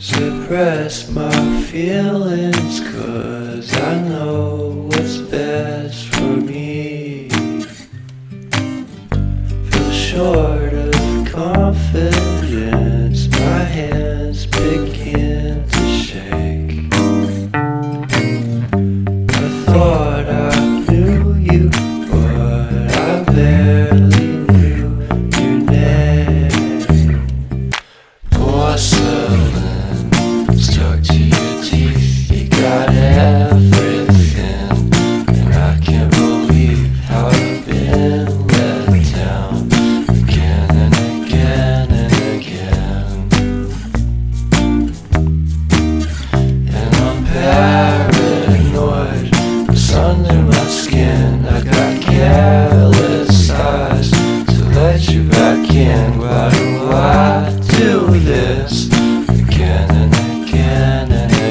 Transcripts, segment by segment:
Suppress my feelings, 'cause I know what's best for me. Feel short of confidence, my hands begin to shake. I thought I knew you, but I barely knew your name. Porcelain stuck to your teeth, you got everything, and I can't believe how I've been let down again and again and again. And I'm paranoid, what's under my skin. I got careless eyes to let you back in. Why do I do this again and again and again?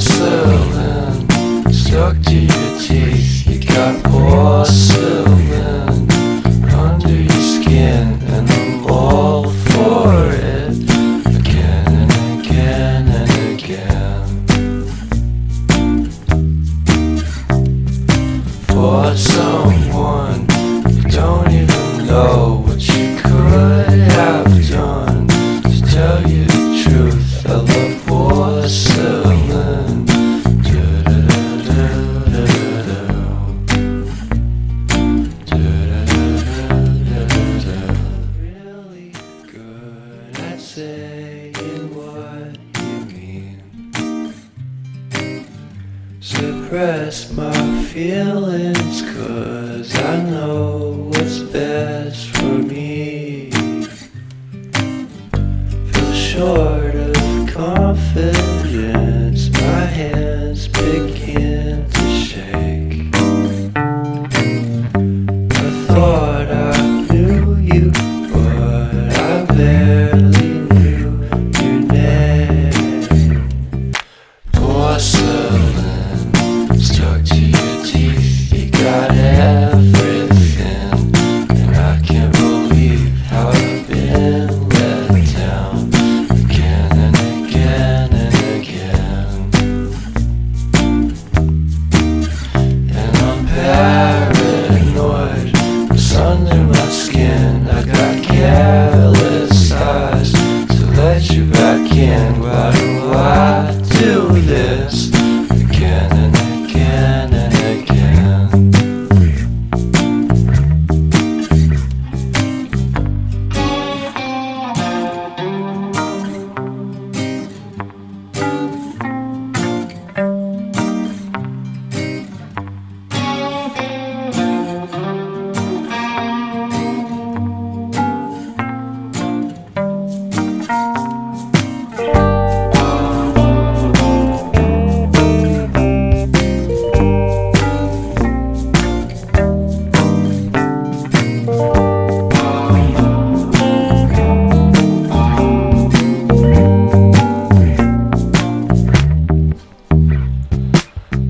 Porcelain stuck to your teeth, you got porcelain under your skin, and I'm all for it again and again and again. For someone you don't even know what you could have done. To tell you the truth, I love porcelain. Really good at saying what you mean. Suppress my feelings, 'cause I know what's best for me. Feel short of confidence, my hands begin to shake. I thought I knew you, but I barely knew your name. Porcelain stuck to your teeth, you got everything, and I can't believe how I've been let down again and again and again. And I'm paranoid, what's under my skin. I got careless eyes to let you back in. Why do I do this again and again and again?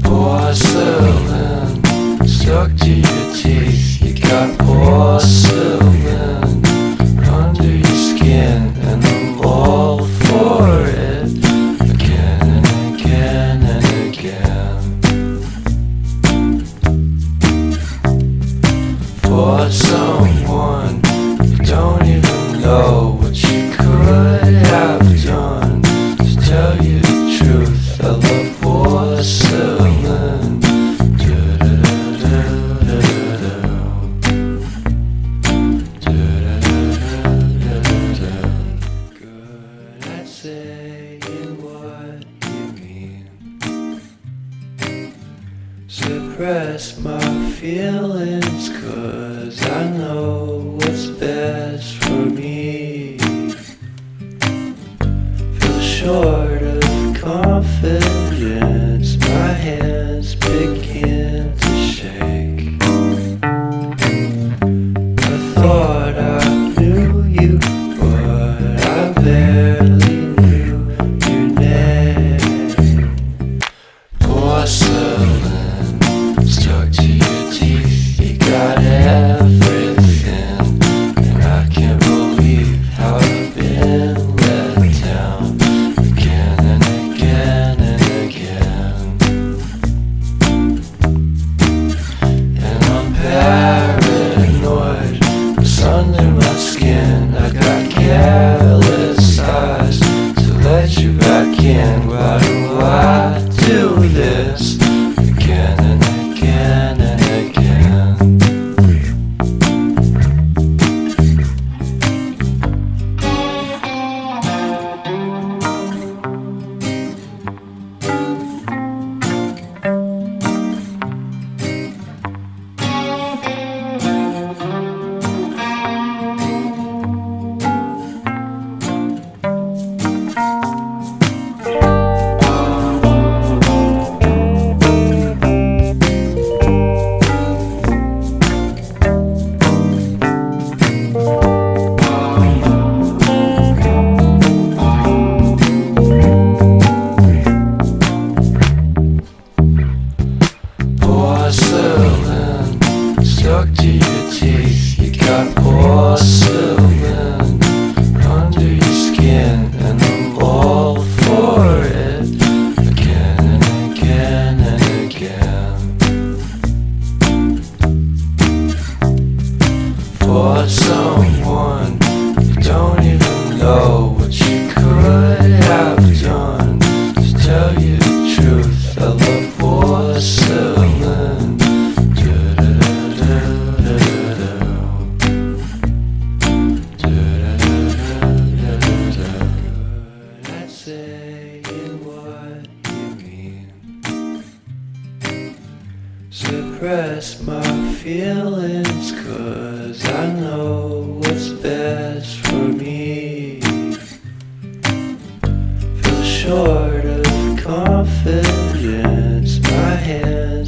Porcelain stuck to your teeth, you got porcelain under your skin, and I'm all for it again and again and again. For someone you don't even know what you could have done. To tell you the truth, I love porcelain. Good at saying what you mean. Suppress my feelings, 'cause I know what's best for me. Feel short of confidence, my hands begin to shake. I thought I knew you, but I barely knew your name. Porcelain stuck to your teeth, you got everything, and I can't believe how I've been let down again and again and again. And I'm paranoid, it's under my skin. I got careless eyes to let you back in. Why do I do this again and again and again? Porcelain stuck to your teeth, you got porcelain under your skin, and I'm all for it again and again and again. For someone you don't even know what you could have done. To tell you the truth, I love porcelain. Saying what you mean. Suppress my feelings, 'cause I know what's best for me. Feel short of confidence, my hands